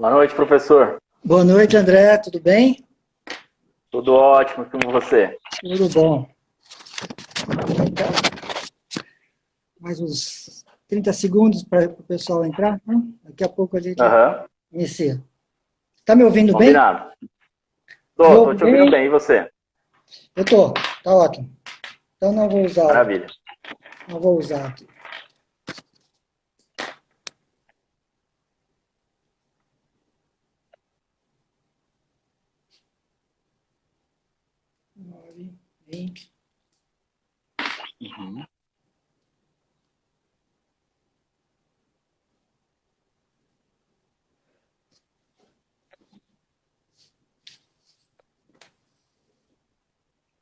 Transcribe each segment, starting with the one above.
Boa noite, professor. Boa noite, André. Tudo bem? Tudo ótimo com você? Tudo bom. Mais uns 30 segundos para o pessoal entrar, né? Daqui a pouco a gente Aham, inicia. Está me ouvindo bem? combinado. Me Tô ouve te ouvindo bem? bem, e você? Eu tô. Tá ótimo. Então não vou usar, Maravilha. não vou usar aqui. Link. Uhum.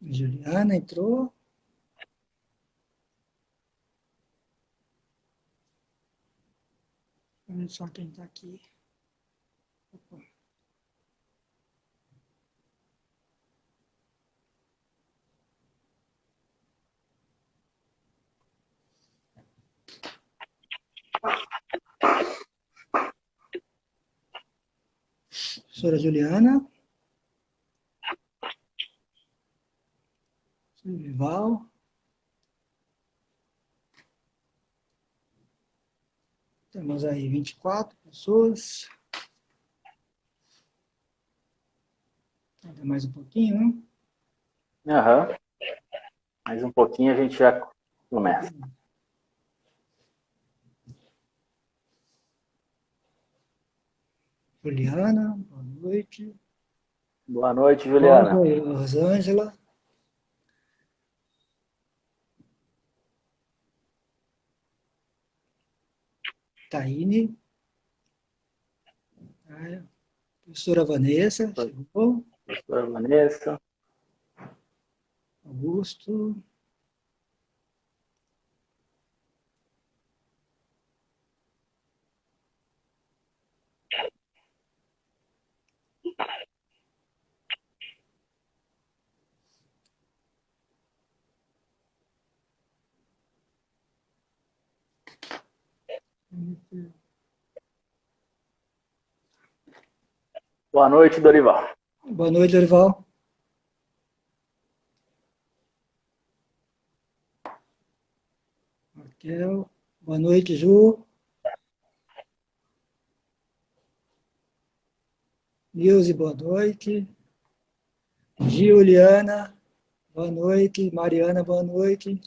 Juliana entrou. Olha só quem está aqui. Opa. Professora Juliana. Vival. Temos aí 24 pessoas. Ainda mais um pouquinho, né? Aham. Mais um pouquinho a gente já começa. Juliana, boa noite. Boa noite, Rosa Juliana. e Rosângela. Taine. Professora Vanessa, chegou. Professora Vanessa. Augusto. Boa noite, Dorival. Boa noite, Dorival. Raquel. Boa noite, Ju. Nilce, boa noite. Juliana, boa noite. Mariana, boa noite.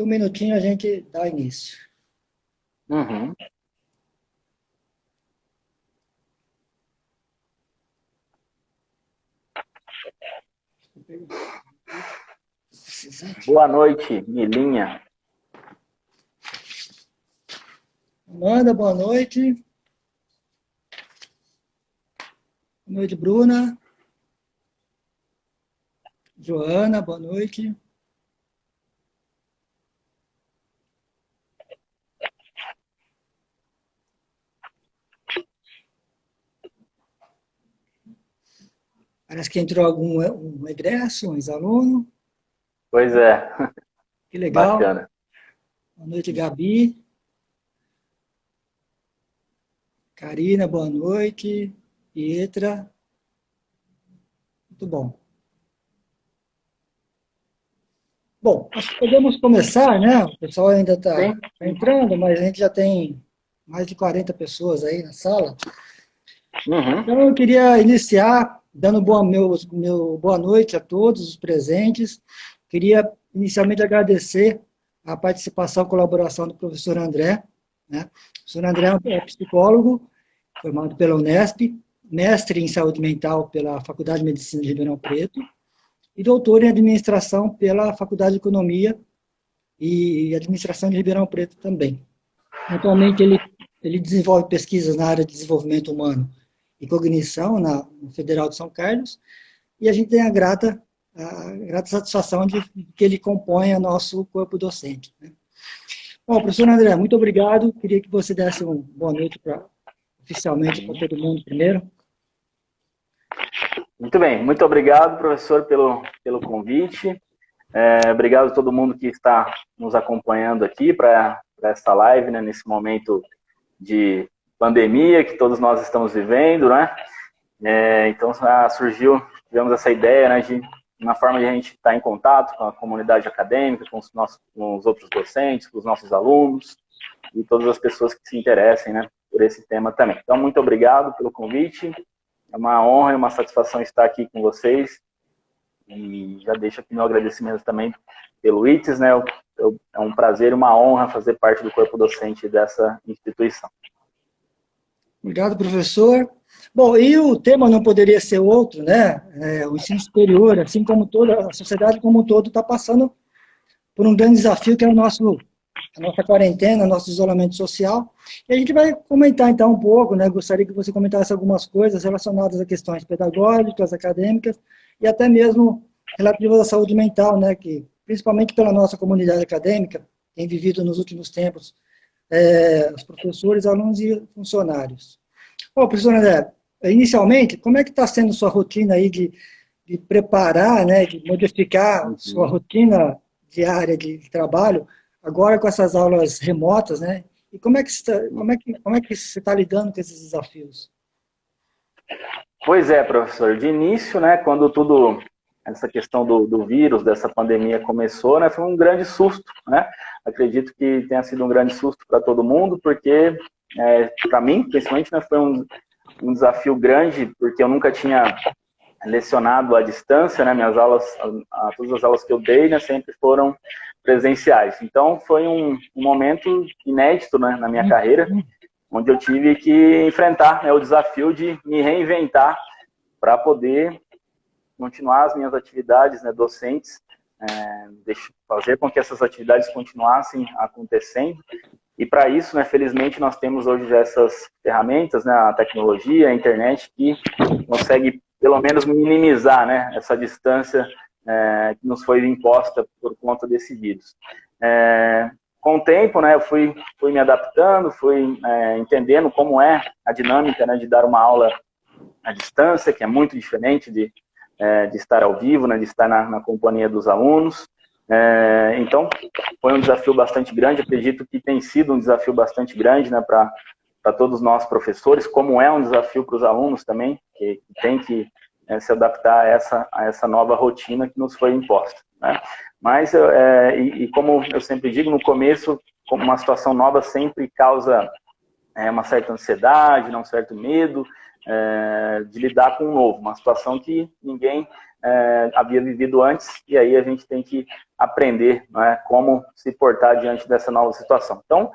Um minutinho a gente dá início. Uhum. Boa noite, Milinha. Amanda, boa noite. Boa noite, Bruna. Joana, boa noite. Parece que entrou um egresso, um ex-aluno. Pois é, Que legal. bacana. Boa noite, Gabi. Karina, boa noite. Pietra. Muito bom. Bom, acho que podemos começar, né? O pessoal ainda está Sim. entrando, mas a gente já tem mais de 40 pessoas aí na sala. Uhum. Então, eu queria iniciar dando boa noite a todos os presentes. Queria inicialmente agradecer a participação e colaboração do professor André, né? O professor André é psicólogo, formado pela Unesp, mestre em saúde mental pela Faculdade de Medicina de Ribeirão Preto e doutor em administração pela Faculdade de Economia e Administração de Ribeirão Preto também. Atualmente, ele desenvolve pesquisas na área de desenvolvimento humano e cognição na Federal de São Carlos, e a gente tem a grata satisfação de que ele compõe o nosso corpo docente, né? Bom, professor André, muito obrigado. Queria que você desse uma boa noite oficialmente para todo mundo primeiro. Muito bem, muito obrigado, professor, pelo convite. Obrigado a todo mundo que está nos acompanhando aqui para essa live, né, nesse momento de pandemia que todos nós estamos vivendo, né? Então surgiu, tivemos essa ideia, né, de uma forma de a gente estar em contato com a comunidade acadêmica, com os outros docentes, com os nossos alunos e todas as pessoas que se interessem, né, por esse tema também. Então, muito obrigado pelo convite. É uma honra e uma satisfação estar aqui com vocês. E já deixo aqui meu agradecimento também pelo ITES, né? É um prazer e uma honra fazer parte do corpo docente dessa instituição. Obrigado, professor. Bom, e o tema não poderia ser outro, né? O ensino superior, assim como toda a sociedade como um todo, está passando por um grande desafio, que é a nossa quarentena, nosso isolamento social. E a gente vai comentar, então, um pouco, né? Gostaria que você comentasse algumas coisas relacionadas a questões pedagógicas, acadêmicas, e até mesmo relativas à saúde mental, né? Que, principalmente pela nossa comunidade acadêmica, tem vivido nos últimos tempos, os professores, alunos e funcionários. Bom, professor André, inicialmente, como é que está sendo sua rotina aí de preparar, né, de modificar sua rotina diária de trabalho, agora com essas aulas remotas, né? E como é que você está lidando com esses desafios? Pois é, professor. De início, né, quando essa questão do vírus, dessa pandemia começou, né, foi um grande susto, né? Acredito que tenha sido um grande susto para todo mundo, porque para mim, principalmente, né, foi um desafio grande, porque eu nunca tinha lecionado à distância, né? Minhas aulas, todas as aulas que eu dei, né, sempre foram presenciais. Então, foi um momento inédito, né, na minha carreira, onde eu tive que enfrentar, né, o desafio de me reinventar para poder continuar as minhas atividades, né, docentes, fazer com que essas atividades continuassem acontecendo. E para isso, né, felizmente, nós temos hoje essas ferramentas, né, a tecnologia, a internet, que consegue pelo menos minimizar, né, essa distância que nos foi imposta por conta desse vírus. Com o tempo, né, eu fui me adaptando, fui entendendo como é a dinâmica, né, de dar uma aula à distância, que é muito diferente de estar ao vivo, né, de estar na companhia dos alunos. Então, foi um desafio bastante grande, acredito que tem sido um desafio bastante grande, né, para todos nós professores, como é um desafio para os alunos também, que tem que se adaptar a essa nova rotina que nos foi imposta, né? Mas, como eu sempre digo, no começo, como uma situação nova sempre causa uma certa ansiedade, um certo medo de lidar com o novo, uma situação que ninguém havia vivido antes, e aí a gente tem que aprender, né, como se portar diante dessa nova situação. Então,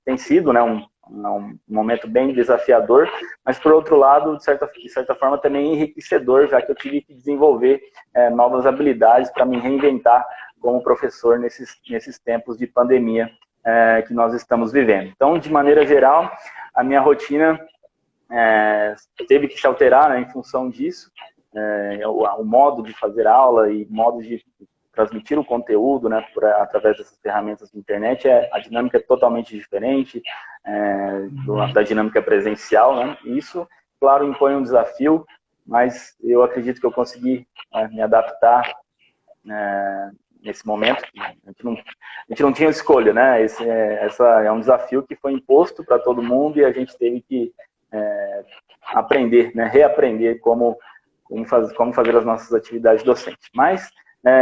tem sido, né, um momento bem desafiador, mas, por outro lado, de certa forma, também enriquecedor, já que eu tive que desenvolver novas habilidades para me reinventar como professor nesses tempos de pandemia que nós estamos vivendo. Então, de maneira geral, a minha rotina teve que se alterar, né, em função disso, o modo de fazer aula e modo de transmitir o conteúdo, né, através dessas ferramentas de internet, a dinâmica é totalmente diferente da dinâmica presencial, né? Isso, claro, impõe um desafio, mas eu acredito que eu consegui me adaptar nesse momento. A gente não tinha escolha, né? Esse é um desafio que foi imposto para todo mundo e a gente teve que aprender, né, reaprender como fazer as nossas atividades docentes. Mas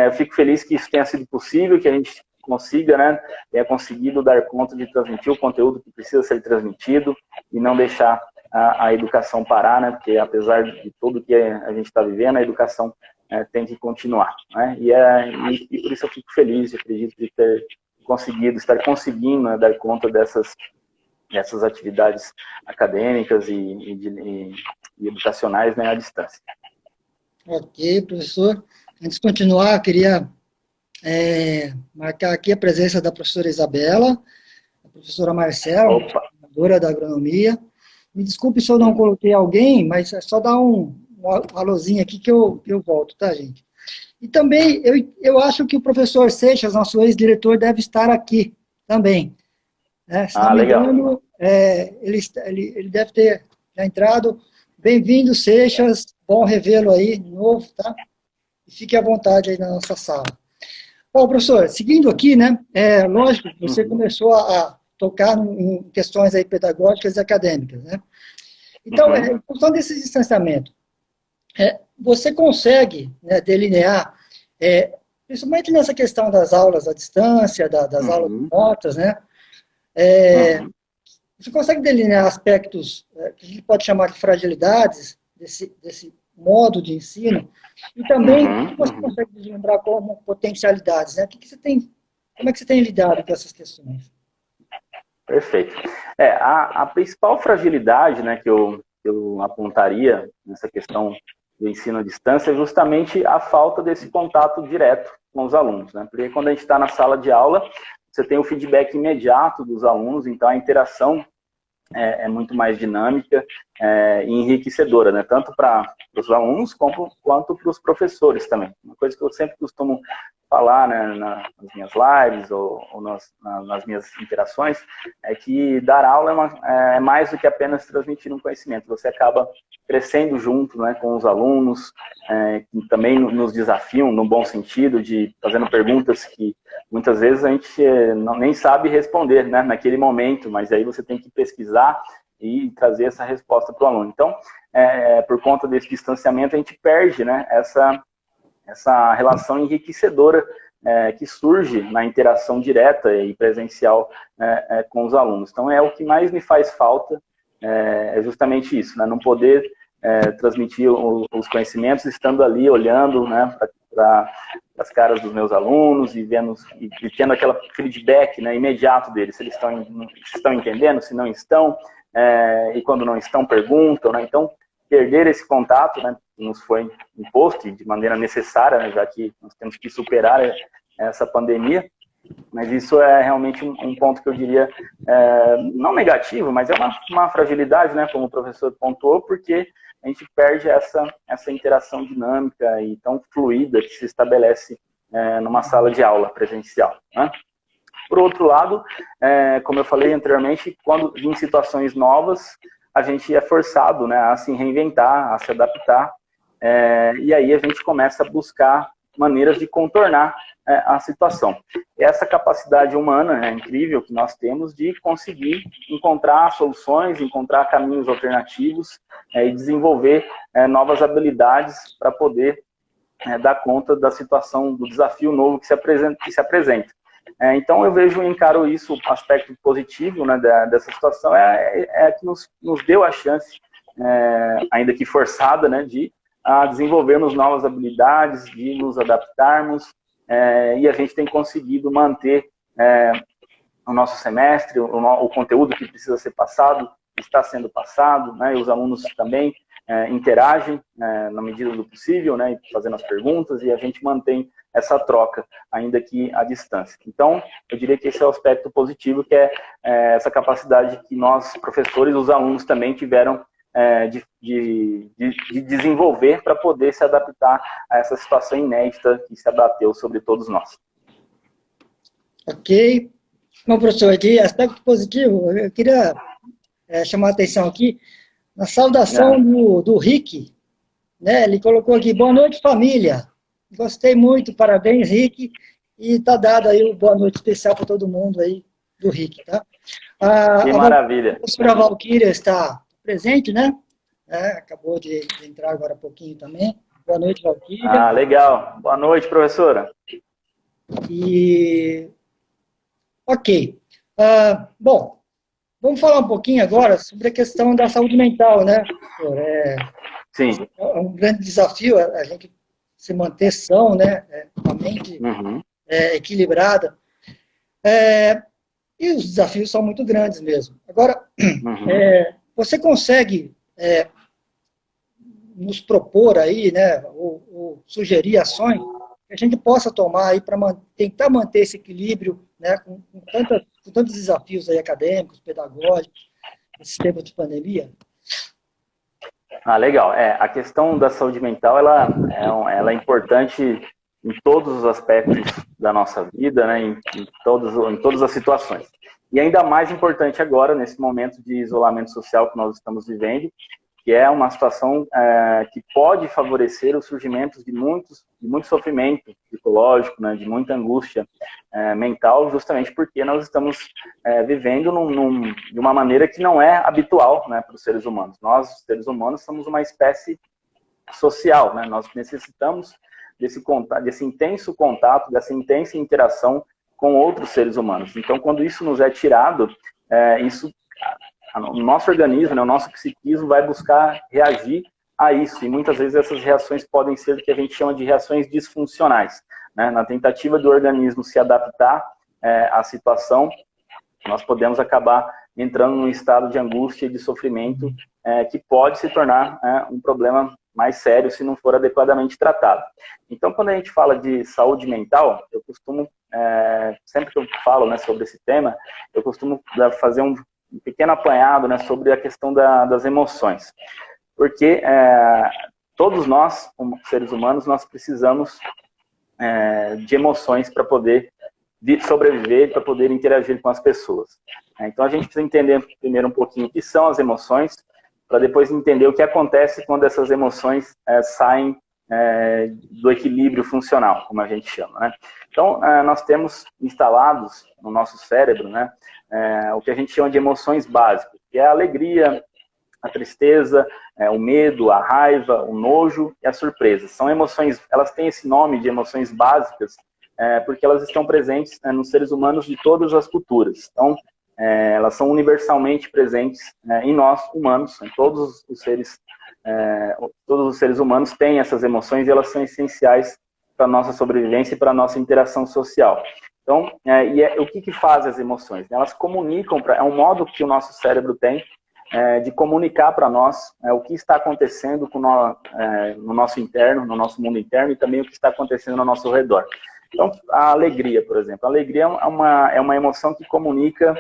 eu fico feliz que isso tenha sido possível, que a gente consiga, né, tenha conseguido dar conta de transmitir o conteúdo que precisa ser transmitido e não deixar a educação parar, né, porque apesar de tudo que a gente está vivendo, a educação tem que continuar, né, e por isso eu fico feliz, acredito, de estar conseguindo, né, dar conta dessas atividades acadêmicas e educacionais, né, à distância. Ok, professor. Antes de continuar, eu queria marcar aqui a presença da professora Isabela, a professora Marcela, coordenadora da agronomia. Me desculpe se eu não coloquei alguém, mas é só dar um alôzinho aqui que eu volto, tá, gente? E também, eu acho que o professor Seixas, nosso ex-diretor, deve estar aqui também. Se não me engano, ele deve ter já entrado. Bem-vindo, Seixas. Bom revê-lo aí de novo, tá? E fique à vontade aí na nossa sala. Bom, professor, seguindo aqui, né, lógico, você começou a tocar em questões aí pedagógicas e acadêmicas, né? Então, em função desse distanciamento, você consegue, né, delinear, principalmente nessa questão das aulas à distância, das aulas remotas, né? Você consegue delinear aspectos que a gente pode chamar de fragilidades desse modo de ensino e também o que você consegue deslumbrar como potencialidades, né? Como é que você tem lidado com essas questões? Perfeito. A principal fragilidade, né, que eu apontaria nessa questão do ensino à distância é justamente a falta desse contato direto com os alunos, né? Porque quando a gente está na sala de aula, você tem o feedback imediato dos alunos, então a interação é muito mais dinâmica e enriquecedora, né? Tanto para os alunos quanto para os professores também. Uma coisa que eu sempre costumo falar, né, nas minhas lives ou nas minhas interações é que dar aula é mais do que apenas transmitir um conhecimento. Você acaba crescendo junto, né, com os alunos, que também nos desafiam no bom sentido, de fazendo perguntas que muitas vezes a gente nem sabe responder, né, naquele momento, mas aí você tem que pesquisar e trazer essa resposta para o aluno. Então, por conta desse distanciamento, a gente perde, né, essa relação enriquecedora que surge na interação direta e presencial com os alunos. Então, o que mais me faz falta é justamente isso, né, não poder transmitir os conhecimentos estando ali, olhando, né, para as caras dos meus alunos e vendo e tendo aquele feedback, né, imediato deles, se eles estão entendendo, se não estão, e quando não estão, perguntam, né? Então, perder esse contato, né, nos foi imposto de maneira necessária, né, já que nós temos que superar essa pandemia, mas isso é realmente um ponto que eu diria, não negativo, mas é uma fragilidade, né, como o professor pontuou, porque a gente perde essa interação dinâmica e tão fluida que se estabelece numa sala de aula presencial, né? Por outro lado, como eu falei anteriormente, quando em situações novas, a gente é forçado, né, a se reinventar, a se adaptar, e aí a gente começa a buscar maneiras de contornar a situação. Essa capacidade humana incrível que nós temos de conseguir encontrar soluções, encontrar caminhos alternativos e desenvolver novas habilidades para poder dar conta da situação, do desafio novo que se apresenta. Então, eu encaro isso, o aspecto positivo, né, dessa situação, que nos deu a chance, ainda que forçada, né, de desenvolvermos novas habilidades, de nos adaptarmos, e a gente tem conseguido manter o nosso semestre, o conteúdo que precisa ser passado, está sendo passado, né, e os alunos também interagem na medida do possível, né, fazendo as perguntas, e a gente mantém essa troca, ainda que à distância. Então, eu diria que esse é o aspecto positivo, que é essa capacidade que nós, professores, os alunos também tiveram de desenvolver para poder se adaptar a essa situação inédita que se abateu sobre todos nós. Ok. Bom, professor, de aspecto positivo, eu queria chamar a atenção aqui na saudação do Rick, né? Ele colocou aqui, boa noite, família. Gostei muito, parabéns, Rick. E está dado aí o boa noite especial para todo mundo aí do Rick, tá? Que maravilha. A professora Valquíria está presente, né? Acabou de entrar agora há pouquinho também. Boa noite, Valquíria. Legal. Boa noite, professora. Ok. Bom, vamos falar um pouquinho agora sobre a questão da saúde mental, né? Sim. É um grande desafio a gente se manter são, né? Com a mente equilibrada. E os desafios são muito grandes mesmo. Agora, você consegue nos propor aí, né? Ou sugerir ações que a gente possa tomar aí para tentar manter esse equilíbrio, né? Com tantos desafios aí acadêmicos, pedagógicos, nesses tempos de pandemia? Legal. A questão da saúde mental, ela é importante em todos os aspectos da nossa vida, né, em todas as situações. E ainda mais importante agora, nesse momento de isolamento social que nós estamos vivendo, que é uma situação que pode favorecer o surgimento de muito sofrimento psicológico, né, de muita angústia mental, justamente porque nós estamos vivendo de uma maneira que não é habitual, né, para os seres humanos. Nós, seres humanos, somos uma espécie social, né? Nós necessitamos desse intenso contato, dessa intensa interação com outros seres humanos. Então, quando isso nos é tirado, o nosso organismo, né, o nosso psiquismo vai buscar reagir a isso. E muitas vezes essas reações podem ser o que a gente chama de reações disfuncionais, né? Na tentativa do organismo se adaptar à situação, nós podemos acabar entrando num estado de angústia e de sofrimento que pode se tornar um problema mais sério se não for adequadamente tratado. Então, quando a gente fala de saúde mental, eu costumo, sempre que eu falo, né, sobre esse tema, eu costumo fazer um pequeno apanhado, né, sobre a questão das emoções. Porque todos nós, como seres humanos, nós precisamos de emoções para poder sobreviver, para poder interagir com as pessoas. Então, a gente precisa entender primeiro um pouquinho o que são as emoções, para depois entender o que acontece quando essas emoções saem do equilíbrio funcional, como a gente chama, né? Então, nós temos instalados no nosso cérebro, né, o que a gente chama de emoções básicas, que é a alegria, a tristeza, o medo, a raiva, o nojo e a surpresa. São emoções, elas têm esse nome de emoções básicas, porque elas estão presentes nos seres humanos de todas as culturas. Então, elas são universalmente presentes em nós, humanos, em todos os seres humanos têm essas emoções e elas são essenciais para a nossa sobrevivência e para a nossa interação social. Então, o que faz as emoções? Elas comunicam, é um modo que o nosso cérebro tem de comunicar para nós o que está acontecendo no nosso interno, no nosso mundo interno e também o que está acontecendo ao nosso redor. Então, a alegria, por exemplo. A alegria é uma emoção que comunica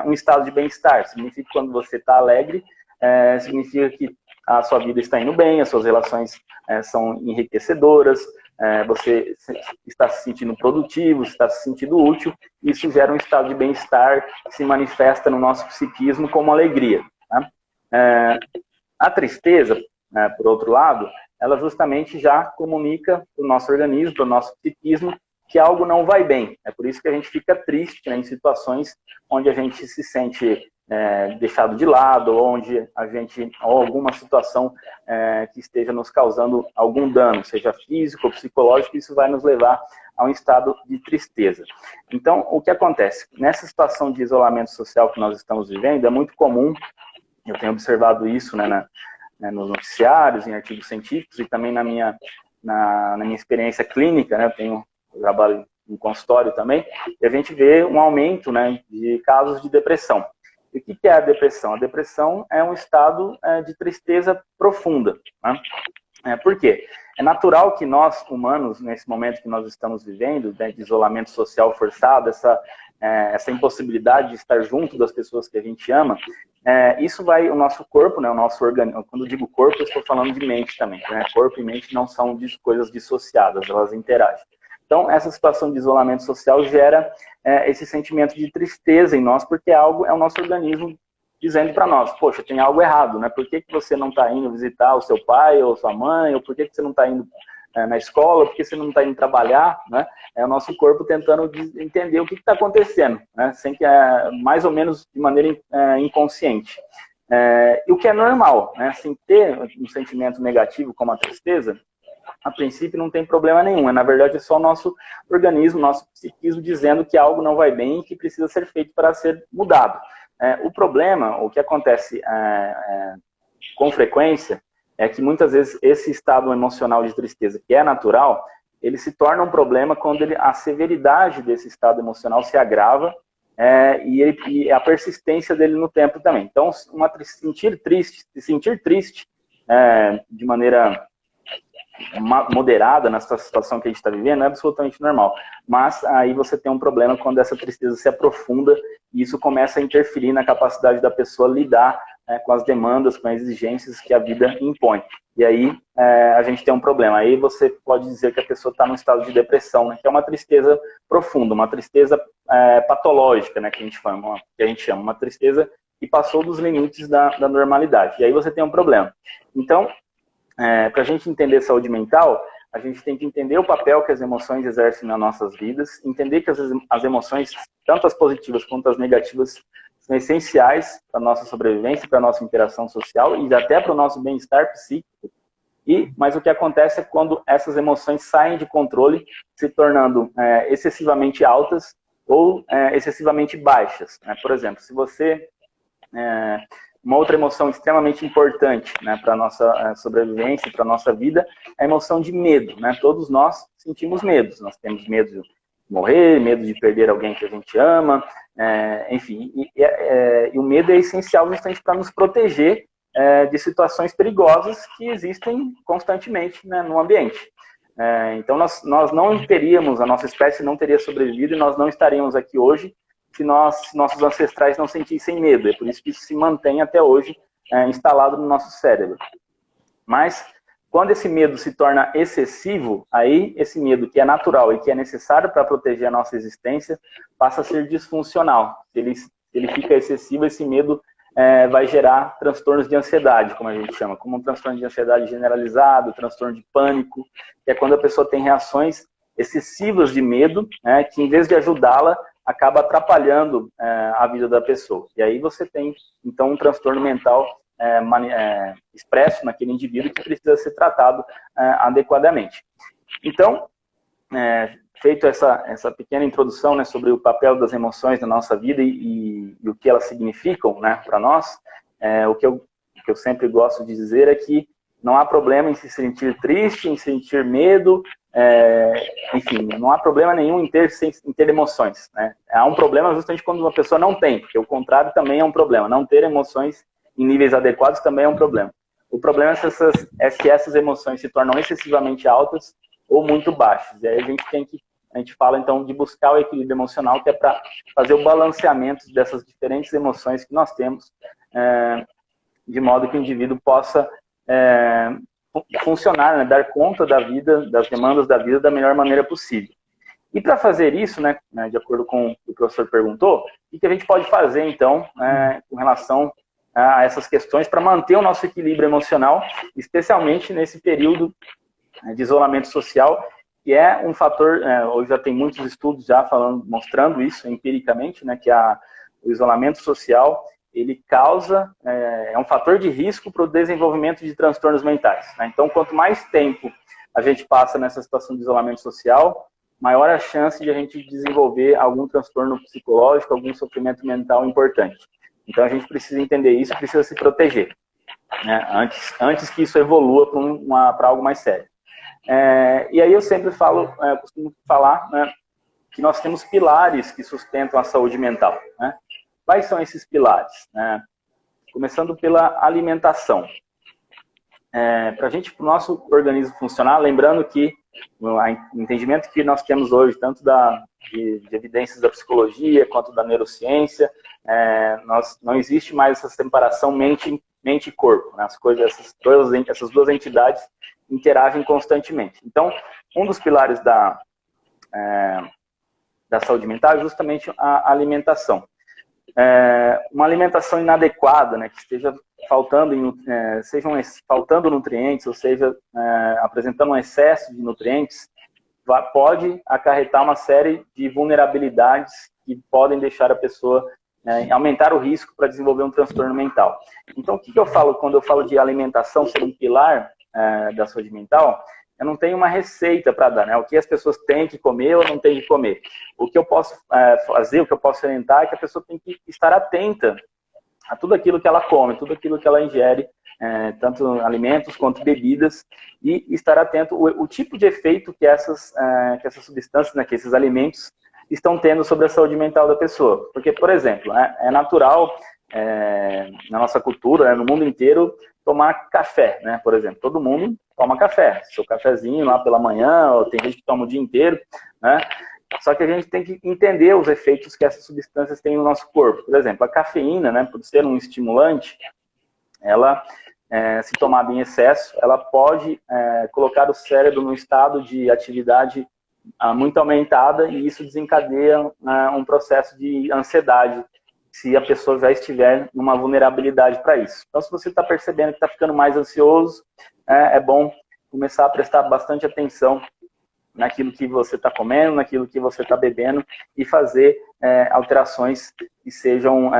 um estado de bem-estar. Significa que quando você está alegre, significa que a sua vida está indo bem, as suas relações são enriquecedoras, você está se sentindo produtivo, está se sentindo útil, e isso gera um estado de bem-estar que se manifesta no nosso psiquismo como alegria. Né? A tristeza, por outro lado, ela justamente já comunica para o nosso organismo, para o nosso psiquismo, que algo não vai bem. É por isso que a gente fica triste, né, em situações onde a gente se sente deixado de lado, ou alguma situação que esteja nos causando algum dano, seja físico ou psicológico, isso vai nos levar a um estado de tristeza. Então, o que acontece? Nessa situação de isolamento social que nós estamos vivendo, é muito comum, eu tenho observado isso, né, nos noticiários, em artigos científicos, e também na minha experiência clínica, né, eu trabalho em consultório também, e a gente vê um aumento, né, de casos de depressão. E o que é a depressão? A depressão é um estado de tristeza profunda. Né? Por quê? É natural que nós, humanos, nesse momento que nós estamos vivendo, né, de isolamento social forçado, essa impossibilidade de estar junto das pessoas que a gente ama, o nosso corpo, né, o nosso organismo, quando eu digo corpo, eu estou falando de mente também, né? Corpo e mente não são coisas dissociadas, elas interagem. Então, essa situação de isolamento social gera esse sentimento de tristeza em nós, porque é o nosso organismo dizendo para nós, poxa, tem algo errado, né? Por que você não está indo visitar o seu pai ou sua mãe, ou por que você não está indo na escola, por que você não está indo trabalhar, né? É o nosso corpo tentando entender o que está acontecendo, né? Sem que, mais ou menos de maneira inconsciente. E o que é normal, né? Sem ter um sentimento negativo como a tristeza, a princípio não tem problema nenhum. Na verdade, é só o nosso organismo, nosso psiquismo dizendo que algo não vai bem e que precisa ser feito para ser mudado. O problema, o que acontece com frequência, é que muitas vezes esse estado emocional de tristeza, que é natural, ele se torna um problema quando a severidade desse estado emocional se agrava e a persistência dele no tempo também. Então, se sentir triste de maneira moderada nessa situação que a gente está vivendo é absolutamente normal. Mas aí você tem um problema quando essa tristeza se aprofunda e isso começa a interferir na capacidade da pessoa lidar com as demandas, com as exigências que a vida impõe. E aí a gente tem um problema. Aí você pode dizer que a pessoa está num estado de depressão, né, que é uma tristeza profunda, uma tristeza patológica, né, que a gente chama, uma tristeza e passou dos limites da normalidade. E aí você tem um problema. Então, para a gente entender saúde mental, a gente tem que entender o papel que as emoções exercem nas nossas vidas, entender que as emoções, tanto as positivas quanto as negativas, são essenciais para a nossa sobrevivência, para a nossa interação social e até para o nosso bem-estar psíquico. Mas o que acontece é quando essas emoções saem de controle, se tornando excessivamente altas ou excessivamente baixas. Né? Por exemplo, se você... uma outra emoção extremamente importante, né, para a nossa sobrevivência, para a nossa vida, é a emoção de medo. Né? Todos nós sentimos medos. Nós temos medo de morrer, medo de perder alguém que a gente ama, enfim. E o medo é essencial justamente para nos proteger de situações perigosas que existem constantemente, né, no ambiente. Então, nós não teríamos, a nossa espécie não teria sobrevivido e nós não estaríamos aqui hoje se nossos ancestrais não sentissem medo. É por isso que isso se mantém até hoje instalado no nosso cérebro. Mas, quando esse medo se torna excessivo, aí esse medo que é natural e que é necessário para proteger a nossa existência, passa a ser disfuncional. Se ele fica excessivo, esse medo vai gerar transtornos de ansiedade, como a gente chama, como um transtorno de ansiedade generalizado, transtorno de pânico, que é quando a pessoa tem reações excessivas de medo, né, que em vez de ajudá-la, acaba atrapalhando a vida da pessoa. E aí você tem, então, um transtorno mental expresso naquele indivíduo que precisa ser tratado adequadamente. Então, feito essa pequena introdução, né, sobre o papel das emoções na nossa vida e o que elas significam, né, para nós, o que eu sempre gosto de dizer é que não há problema em se sentir triste, em sentir medo, enfim, não há problema nenhum em ter emoções. Né? Há um problema justamente quando uma pessoa não tem, porque o contrário também é um problema. Não ter emoções em níveis adequados também é um problema. O problema é se essas emoções se tornam excessivamente altas ou muito baixas. E aí a gente fala então de buscar o equilíbrio emocional, que é para fazer o balanceamento dessas diferentes emoções que nós temos, de modo que o indivíduo possa funcionar, né, dar conta da vida, das demandas da vida da melhor maneira possível. E para fazer isso, né, de acordo com o que o professor perguntou, o que a gente pode fazer então com relação a essas questões para manter o nosso equilíbrio emocional, especialmente nesse período de isolamento social, que é um fator, hoje já tem muitos estudos já mostrando isso empiricamente, né, que o isolamento social ele causa, é um fator de risco para o desenvolvimento de transtornos mentais. Né? Então, quanto mais tempo a gente passa nessa situação de isolamento social, maior a chance de a gente desenvolver algum transtorno psicológico, algum sofrimento mental importante. Então, a gente precisa entender isso e precisa se proteger, né? Antes que isso evolua para algo mais sério. E aí eu sempre costumo falar, né, que nós temos pilares que sustentam a saúde mental. Né? Quais são esses pilares? Começando pela alimentação. Para o nosso organismo funcionar, lembrando que o entendimento que nós temos hoje, tanto de evidências da psicologia quanto da neurociência, não existe mais essa separação mente e corpo. Né? Essas duas entidades interagem constantemente. Então, um dos pilares da saúde mental é justamente a alimentação. Uma alimentação inadequada, né, que esteja faltando nutrientes, ou seja, apresentando um excesso de nutrientes, pode acarretar uma série de vulnerabilidades que podem deixar a pessoa, aumentar o risco para desenvolver um transtorno mental. Então, o que eu falo quando eu falo de alimentação ser um pilar da saúde mental? Eu não tenho uma receita para dar, né? O que as pessoas têm que comer ou não têm que comer. O que eu posso fazer, o que eu posso orientar é que a pessoa tem que estar atenta a tudo aquilo que ela come, tudo aquilo que ela ingere, tanto alimentos quanto bebidas, e estar atento o tipo de efeito que essas substâncias, né, que esses alimentos estão tendo sobre a saúde mental da pessoa. Porque, por exemplo, é natural na nossa cultura, no mundo inteiro, tomar café, né? Por exemplo, todo mundo toma café, seu cafezinho lá pela manhã, ou tem gente que toma o dia inteiro, né? Só que a gente tem que entender os efeitos que essas substâncias têm no nosso corpo. Por exemplo, a cafeína, né, por ser um estimulante, ela, se tomada em excesso, ela pode colocar o cérebro num estado de atividade muito aumentada, e isso desencadeia um processo de ansiedade, se a pessoa já estiver numa vulnerabilidade para isso. Então, se você está percebendo que está ficando mais ansioso, é bom começar a prestar bastante atenção naquilo que você está comendo, naquilo que você está bebendo e fazer alterações que sejam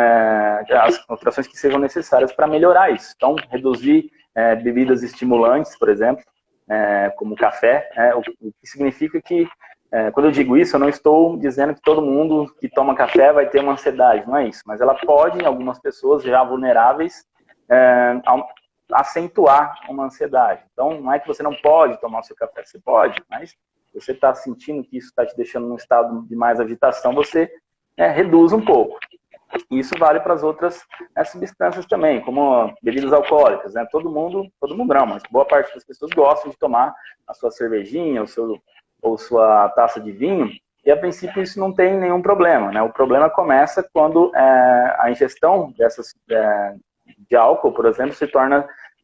necessárias para melhorar isso. Então, reduzir bebidas estimulantes, por exemplo, como café, o que significa que, quando eu digo isso, eu não estou dizendo que todo mundo que toma café vai ter uma ansiedade, não é isso, mas ela pode, em algumas pessoas já vulneráveis, acentuar uma ansiedade. Então, não é que você não pode tomar o seu café, você pode, mas você está sentindo que isso está te deixando num estado de mais agitação, você reduz um pouco. Isso vale para as outras substâncias também, como bebidas alcoólicas, né? Todo mundo não, mas boa parte das pessoas gostam de tomar a sua cervejinha, ou sua taça de vinho, e a princípio isso não tem nenhum problema, né? O problema começa quando a ingestão de álcool, por exemplo,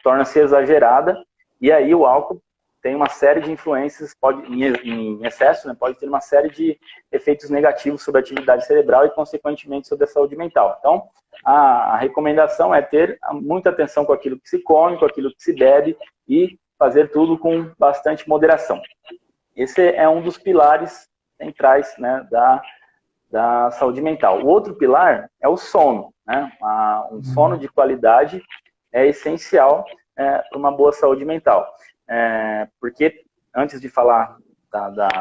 torna-se exagerada, e aí o álcool tem uma série de influências, em excesso, né, pode ter uma série de efeitos negativos sobre a atividade cerebral e, consequentemente, sobre a saúde mental. Então, a recomendação é ter muita atenção com aquilo que se come, com aquilo que se bebe e fazer tudo com bastante moderação. Esse é um dos pilares centrais, né, da saúde mental. O outro pilar é o sono, né? Um sono de qualidade é essencial para uma boa saúde mental. Porque, antes de falar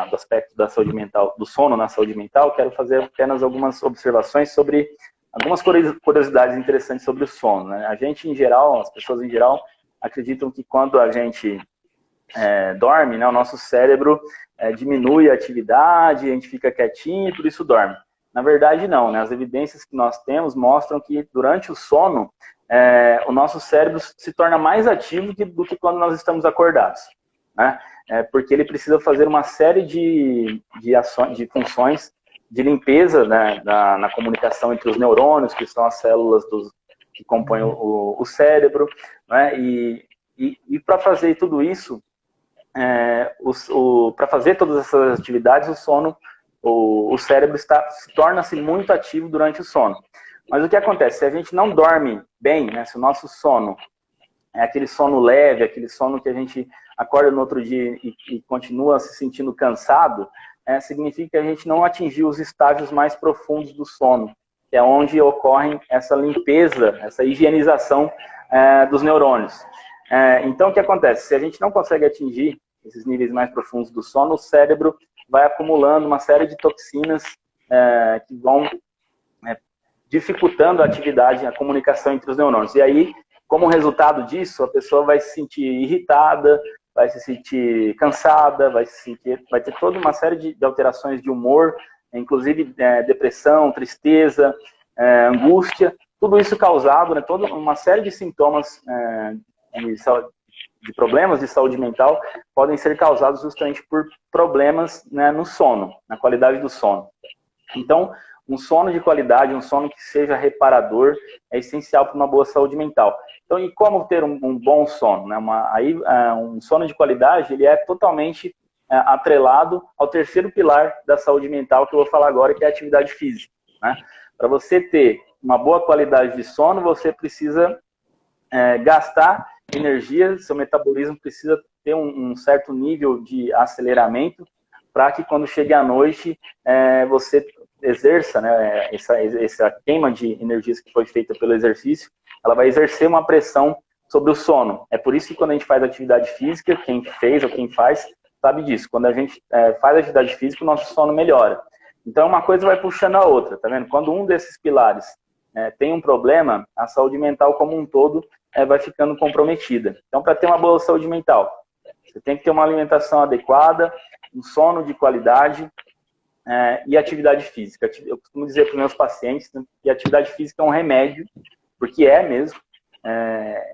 do aspecto da saúde mental, do sono na saúde mental, quero fazer apenas algumas observações sobre algumas curiosidades interessantes sobre o sono, né? A gente, em geral, as pessoas em geral, acreditam que quando a gente dorme, né, o nosso cérebro diminui a atividade, a gente fica quietinho e por isso dorme. Na verdade, não, né? As evidências que nós temos mostram que durante o sono, o nosso cérebro se torna mais ativo do que quando nós estamos acordados, né? Porque ele precisa fazer uma série de funções de limpeza, né, na comunicação entre os neurônios, que são as células que compõem o cérebro, né? E para fazer tudo isso, para fazer todas essas atividades, o cérebro torna-se muito ativo durante o sono. Mas o que acontece? Se a gente não dorme bem, né, se o nosso sono é aquele sono leve, aquele sono que a gente acorda no outro dia e continua se sentindo cansado, significa que a gente não atingiu os estágios mais profundos do sono, que é onde ocorre essa limpeza, essa higienização dos neurônios. Então, o que acontece? Se a gente não consegue atingir esses níveis mais profundos do sono, o cérebro vai acumulando uma série de toxinas que vão dificultando a atividade, a comunicação entre os neurônios. E aí, como resultado disso, a pessoa vai se sentir irritada, vai se sentir cansada, vai ter toda uma série de alterações de humor, inclusive depressão, tristeza, angústia, tudo isso causado, né, toda uma série de sintomas de problemas de saúde mental podem ser causados justamente por problemas, né, no sono, na qualidade do sono. Então, um sono de qualidade, um sono que seja reparador, é essencial para uma boa saúde mental. Então, e como ter um bom sono? Né? Um sono de qualidade, ele é totalmente atrelado ao terceiro pilar da saúde mental, que eu vou falar agora, que é a atividade física, né? Para você ter uma boa qualidade de sono, você precisa gastar energia, seu metabolismo precisa ter um certo nível de aceleramento para que quando chegue à noite você exerça, né, essa queima de energias que foi feita pelo exercício, ela vai exercer uma pressão sobre o sono. É por isso que quando a gente faz atividade física, quem fez ou quem faz sabe disso, quando a gente faz atividade física, o nosso sono melhora. Então uma coisa vai puxando a outra, tá vendo? Quando um desses pilares tem um problema, a saúde mental como um todo vai ficando comprometida. Então, para ter uma boa saúde mental, você tem que ter uma alimentação adequada, um sono de qualidade e atividade física. Eu costumo dizer para os meus pacientes, né, que a atividade física é um remédio, porque mesmo,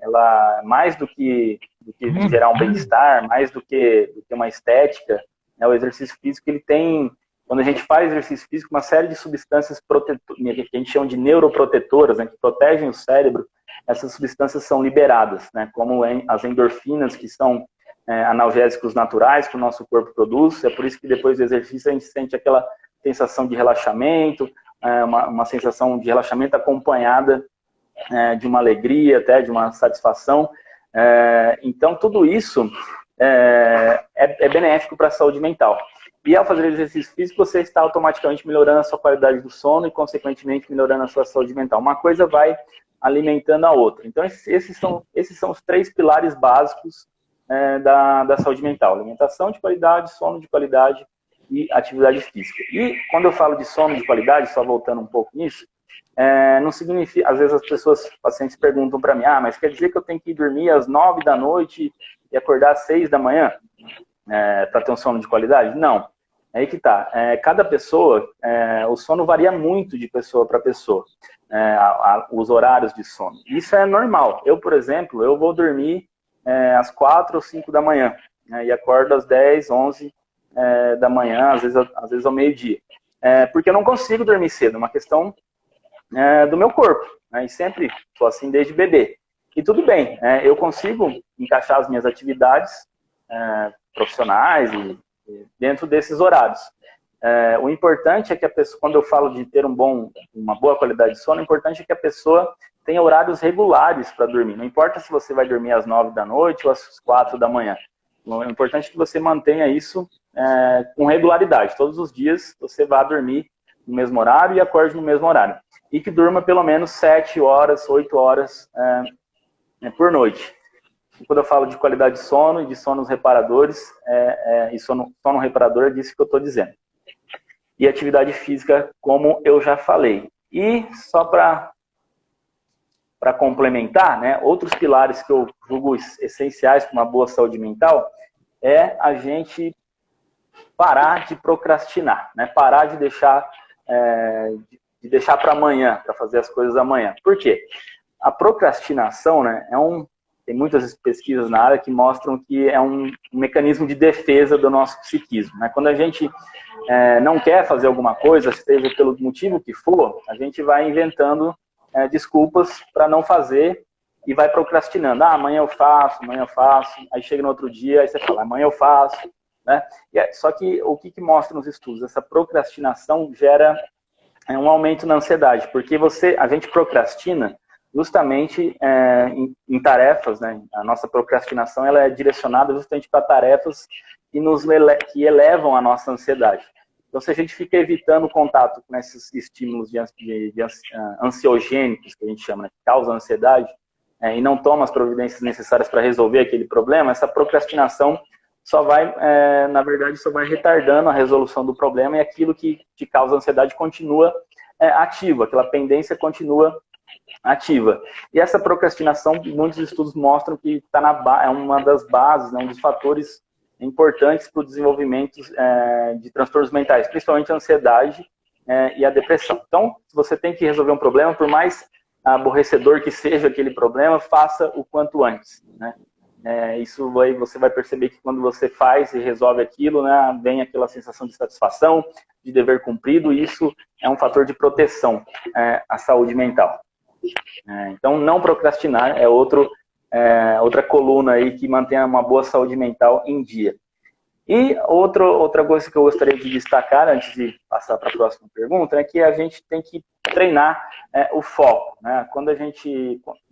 ela mais do que gerar um bem-estar, mais do que uma estética, né, o exercício físico, ele tem, quando a gente faz exercício físico, uma série de substâncias que a gente chama de neuroprotetoras, né, que protegem o cérebro. Essas substâncias são liberadas, né, como as endorfinas, que são analgésicos naturais que o nosso corpo produz. É por isso que depois do exercício a gente sente aquela sensação de relaxamento, uma sensação de relaxamento acompanhada de uma alegria, até de uma satisfação. Então, tudo isso é benéfico para a saúde mental. E ao fazer exercício físico, você está automaticamente melhorando a sua qualidade do sono e, consequentemente, melhorando a sua saúde mental. Uma coisa vai alimentando a outra. Então, esses são os 3 pilares básicos da saúde mental: alimentação de qualidade, sono de qualidade e atividade física. E quando eu falo de sono de qualidade, só voltando um pouco nisso, não significa, às vezes os pacientes perguntam para mim, mas quer dizer que eu tenho que dormir às 9 da noite e acordar às 6 da manhã para ter um sono de qualidade? Não. É aí que tá. Cada pessoa, o sono varia muito de pessoa para pessoa, os horários de sono. Isso é normal. Eu, por exemplo, eu vou dormir às 4 ou 5 da manhã, e acordo às 10, 11 da manhã, às vezes ao meio-dia. Porque eu não consigo dormir cedo, é uma questão do meu corpo, e sempre sou assim desde bebê. E tudo bem, eu consigo encaixar as minhas atividades profissionais e dentro desses horários. O importante é que a pessoa, quando eu falo de ter uma boa qualidade de sono, o importante é que a pessoa tenha horários regulares para dormir. Não importa se você vai dormir às 9 da noite ou às 4 da manhã. O importante é que você mantenha isso com regularidade. Todos os dias você vá dormir no mesmo horário e acorde no mesmo horário. E que durma pelo menos 7 horas, 8 horas por noite. E quando eu falo de qualidade de sono e de sonos reparadores, e sono reparador é disso que eu estou dizendo. E atividade física, como eu já falei. E só para complementar, outros pilares que eu julgo essenciais para uma boa saúde mental é a gente parar de procrastinar, parar de deixar para amanhã, para fazer as coisas amanhã. Por quê? A procrastinação, tem muitas pesquisas na área que mostram que é um mecanismo de defesa do nosso psiquismo. Quando a gente não quer fazer alguma coisa, seja pelo motivo que for, a gente vai inventando desculpas para não fazer e vai procrastinando. Amanhã eu faço, aí chega no outro dia, aí você fala, amanhã eu faço. Só que o que mostram os estudos? Essa procrastinação gera um aumento na ansiedade, porque a gente procrastina justamente em tarefas, A nossa procrastinação ela é direcionada justamente para tarefas que elevam a nossa ansiedade. Então, se a gente fica evitando o contato com esses estímulos ansiogênicos, que a gente chama, que causam ansiedade, e não toma as providências necessárias para resolver aquele problema, essa procrastinação na verdade, só vai retardando a resolução do problema e aquilo que te causa ansiedade continua ativo, aquela pendência continua ativa. E essa procrastinação, muitos estudos mostram que é uma das bases, um dos fatores importantes para o desenvolvimento de transtornos mentais, principalmente a ansiedade e a depressão. Então, se você tem que resolver um problema, por mais aborrecedor que seja aquele problema, faça o quanto antes, você vai perceber que quando você faz e resolve aquilo, vem aquela sensação de satisfação, de dever cumprido, e isso é um fator de proteção à saúde mental. Então, não procrastinar é outra coluna aí que mantém uma boa saúde mental em dia. E outra coisa que eu gostaria de destacar, antes de passar para a próxima pergunta, é que a gente tem que treinar o foco. Quando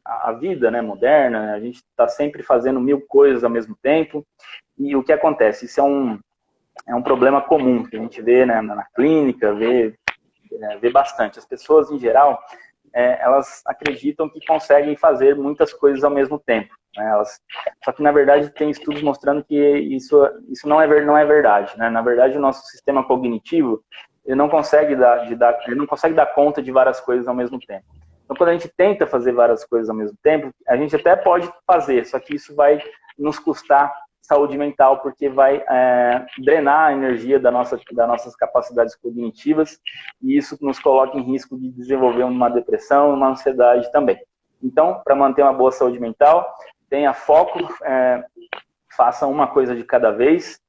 a vida moderna, a gente está sempre fazendo 1000 coisas ao mesmo tempo, e o que acontece? Isso é um problema comum que a gente vê na clínica, vê bastante. As pessoas, em geral, elas acreditam que conseguem fazer muitas coisas ao mesmo tempo. Só que, na verdade, tem estudos mostrando que isso não é verdade. Na verdade, o nosso sistema cognitivo ele não consegue dar conta de várias coisas ao mesmo tempo. Então, quando a gente tenta fazer várias coisas ao mesmo tempo, a gente até pode fazer, só que isso vai nos custar saúde mental, porque vai drenar a energia das nossas capacidades cognitivas, e isso nos coloca em risco de desenvolver uma depressão e uma ansiedade também. Então, para manter uma boa saúde mental, tenha foco, faça uma coisa de cada vez,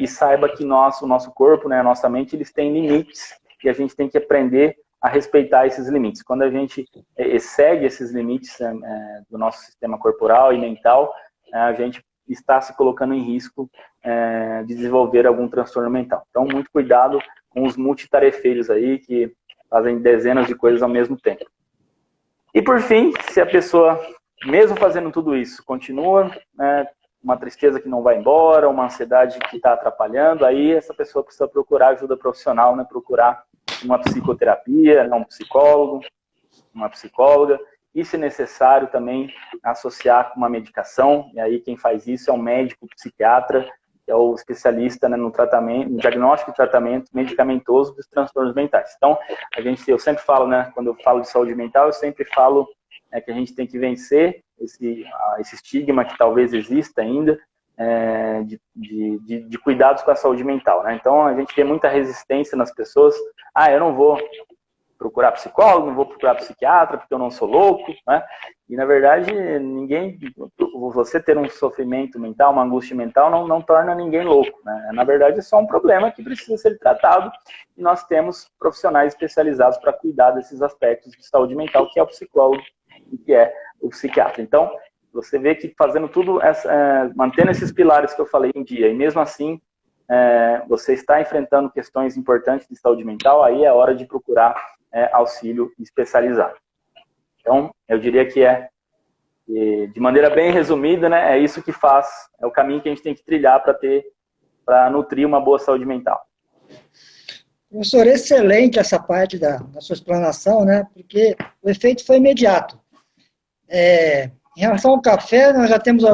e saiba que o nosso corpo, a nossa mente, eles têm limites, e a gente tem que aprender a respeitar esses limites. Quando a gente excede esses limites do nosso sistema corporal e mental, a gente está se colocando em risco de desenvolver algum transtorno mental. Então, muito cuidado com os multitarefeiros aí, que fazem dezenas de coisas ao mesmo tempo. E por fim, se a pessoa, mesmo fazendo tudo isso, continua, né, uma tristeza que não vai embora, uma ansiedade que está atrapalhando, aí essa pessoa precisa procurar ajuda profissional, né, procurar uma psicoterapia, né, um psicólogo, uma psicóloga, e se necessário também associar com uma medicação, e aí quem faz isso é um médico psiquiatra, que é o especialista, né, no tratamento, no diagnóstico e tratamento medicamentoso dos transtornos mentais. Então, eu sempre falo, né, quando eu falo de saúde mental, eu sempre falo que a gente tem que vencer esse estigma que talvez exista ainda, de cuidados com a saúde mental, né? Então, a gente vê muita resistência nas pessoas. Eu não vou procurar psicólogo, não vou procurar psiquiatra, porque eu não sou louco, né? E, na verdade, você ter um sofrimento mental, uma angústia mental, não torna ninguém louco, né? Na verdade, é só um problema que precisa ser tratado, e nós temos profissionais especializados para cuidar desses aspectos de saúde mental, que é o psicólogo e que é o psiquiatra. Então, você vê que fazendo tudo, mantendo esses pilares que eu falei em dia, e mesmo assim, você está enfrentando questões importantes de saúde mental, aí é hora de procurar auxílio especializado. Então, eu diria que de maneira bem resumida, né, é isso que é o caminho que a gente tem que trilhar para nutrir uma boa saúde mental. Professor, excelente essa parte da sua explanação, né, porque o efeito foi imediato. Em relação ao café, nós já temos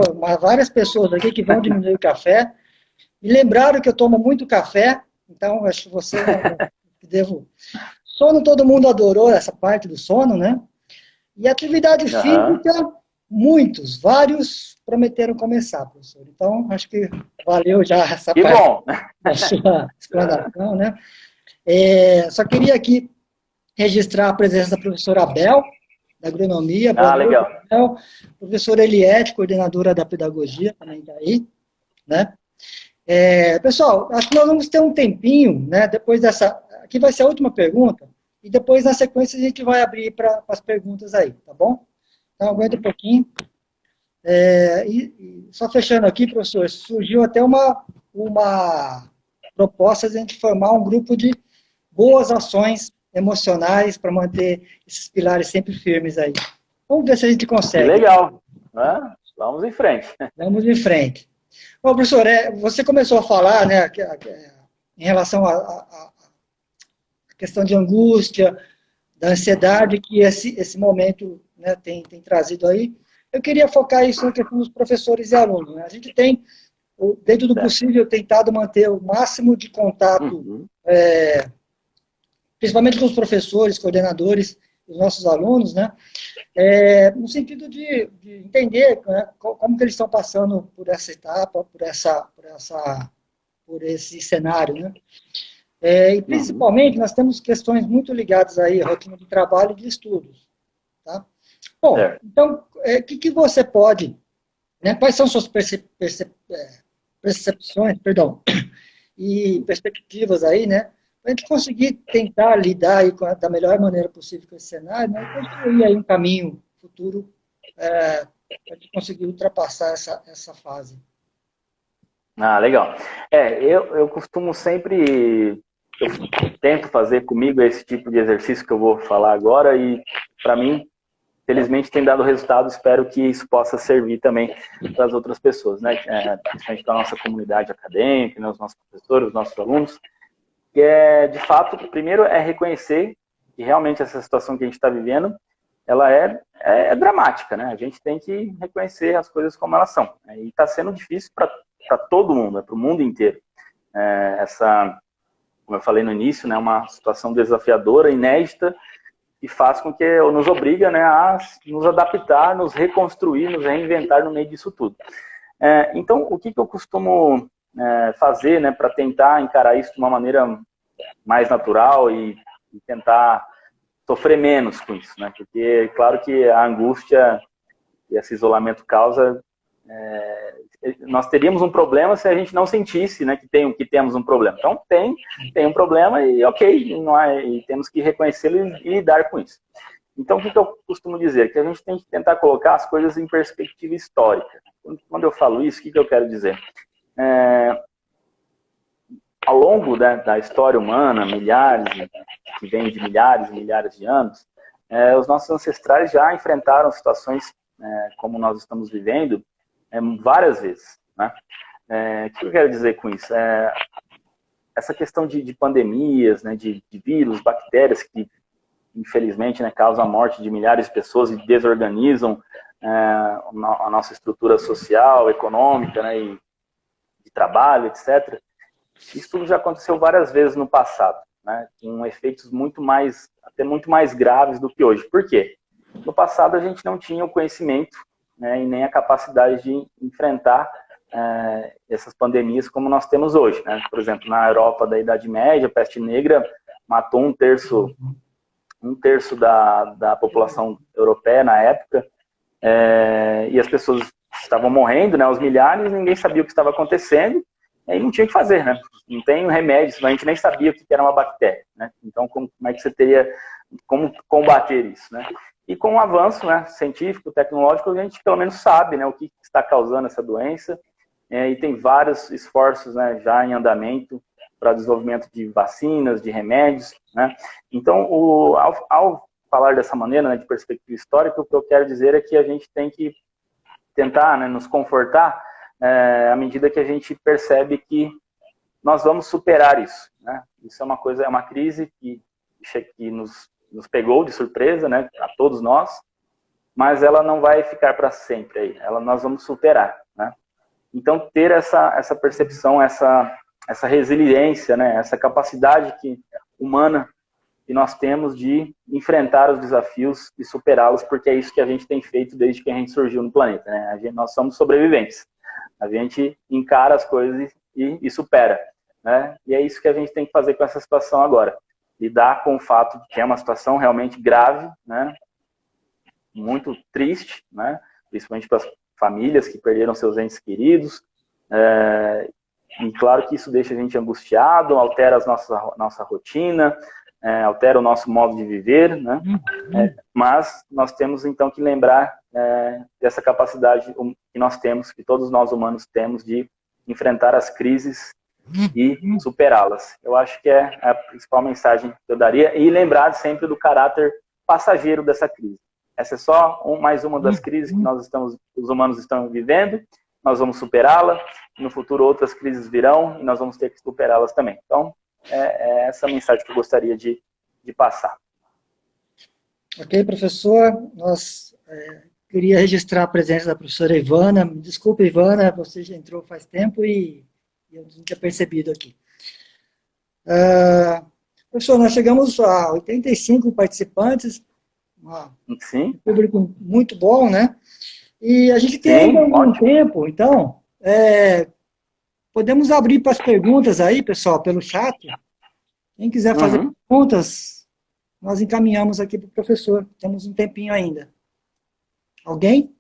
várias pessoas aqui que vão diminuir o café. Me lembraram que eu tomo muito café, então acho que você devo... Sono, todo mundo adorou essa parte do sono, né? E atividade física, vários prometeram começar, professor. Então, acho que valeu já essa parte da sua explanação, né? Só queria aqui registrar a presença da professora Abel, da agronomia. Legal. Abel, professora Eliette, coordenadora da pedagogia, também está aí, né? Pessoal, acho que nós vamos ter um tempinho, né? Depois dessa... Aqui vai ser a última pergunta, e depois, na sequência, a gente vai abrir para as perguntas aí, tá bom? Então, aguenta um pouquinho. Só fechando aqui, professor, surgiu até uma proposta de a gente formar um grupo de boas ações emocionais para manter esses pilares sempre firmes aí. Vamos ver se a gente consegue. Que legal. Vamos em frente. Vamos em frente. Bom, professor, você começou a falar, né, em relação à questão de angústia, da ansiedade que esse momento, né, tem trazido aí. Eu queria focar isso na questão dos professores e alunos, né? A gente tem, dentro do possível, tentado manter o máximo de contato, principalmente com os professores, coordenadores, os nossos alunos, né? No sentido de entender, né, como que eles estão passando por essa etapa, por esse cenário, né? E principalmente nós temos questões muito ligadas aí à rotina de trabalho e de estudos, tá? Bom, então, o que você pode, né, quais são suas percepções, e perspectivas aí, né, para a gente conseguir tentar lidar aí da melhor maneira possível com esse cenário, né, e construir aí um caminho futuro para a gente conseguir ultrapassar essa fase. Legal. Eu costumo sempre... Eu tento fazer comigo esse tipo de exercício que eu vou falar agora e, para mim, felizmente tem dado resultado. Espero que isso possa servir também para as outras pessoas, né? Principalmente da nossa comunidade acadêmica, né? Os nossos professores, os nossos alunos. Que de fato, primeiro é reconhecer que realmente essa situação que a gente está vivendo, ela é dramática, né? A gente tem que reconhecer as coisas como elas são. E está sendo difícil para todo mundo, para o mundo inteiro. Como eu falei no início, né, uma situação desafiadora, inédita, e faz com que nos obriga, né, a nos adaptar, nos reconstruir, nos reinventar no meio disso tudo. Então, o que eu costumo fazer, né, para tentar encarar isso de uma maneira mais natural e tentar sofrer menos com isso, né? Porque, claro que a angústia e esse isolamento causa... nós teríamos um problema se a gente não sentisse, né, que temos um problema. Então, tem um problema e ok, e temos que reconhecê-lo e lidar com isso. Então, o que eu costumo dizer? Que a gente tem que tentar colocar as coisas em perspectiva histórica. Quando eu falo isso, o que eu quero dizer? Ao longo da história humana, milhares, que vem de milhares e milhares de anos, os nossos ancestrais já enfrentaram situações como nós estamos vivendo várias vezes, né? O que eu quero dizer com isso? Essa questão de pandemias, né, de vírus, bactérias que, infelizmente, né, causam a morte de milhares de pessoas e desorganizam a nossa estrutura social, econômica, né, e de trabalho, etc. Isso tudo já aconteceu várias vezes no passado, né, com efeitos até muito mais graves do que hoje. Por quê? No passado a gente não tinha o conhecimento, né, e nem a capacidade de enfrentar essas pandemias como nós temos hoje, né? Por exemplo, na Europa da Idade Média, a peste negra matou um terço da população europeia na época, e as pessoas estavam morrendo, né, aos milhares, ninguém sabia o que estava acontecendo, e não tinha o que fazer, né? Não tem remédio, a gente nem sabia o que era uma bactéria, né? Então, como é que você teria como combater isso, né? E com o avanço, né, científico, tecnológico, a gente pelo menos sabe, né, o que está causando essa doença, e tem vários esforços, né, já em andamento para desenvolvimento de vacinas, de remédios, né? Então, ao falar dessa maneira, né, de perspectiva histórica, o que eu quero dizer é que a gente tem que tentar, né, nos confortar à medida que a gente percebe que nós vamos superar isso, né? Isso é uma crise que nos pegou de surpresa, né, a todos nós, mas ela não vai ficar para sempre aí, nós vamos superar, né? Então, ter essa percepção, essa resiliência, né, essa capacidade humana que nós temos de enfrentar os desafios e superá-los, porque é isso que a gente tem feito desde que a gente surgiu no planeta, né? Nós somos sobreviventes. A gente encara as coisas e supera, né? E é isso que a gente tem que fazer com essa situação agora. Lidar com o fato de que é uma situação realmente grave, né? Muito triste, né? Principalmente para as famílias que perderam seus entes queridos. E claro que isso deixa a gente angustiado, altera a nossa rotina, altera o nosso modo de viver, né? Mas nós temos então que lembrar dessa capacidade que nós temos, que todos nós humanos temos, de enfrentar as crises e superá-las. Eu acho que é a principal mensagem que eu daria, e lembrar sempre do caráter passageiro dessa crise. Essa é só mais uma das crises que os humanos estão vivendo. Nós vamos superá-la. No futuro outras crises virão e nós vamos ter que superá-las também. Então, é essa mensagem que eu gostaria de passar. Ok, professor. Nós queria registrar a presença da professora Ivana. Me desculpe, Ivana, você já entrou faz tempo e eu não tinha percebido aqui. Professor, nós chegamos a 85 participantes. Sim. Um público muito bom, né? E a gente tem ainda algum tempo, então, podemos abrir para as perguntas aí, pessoal, pelo chat. Quem quiser fazer perguntas, nós encaminhamos aqui para o professor. Temos um tempinho ainda. Alguém?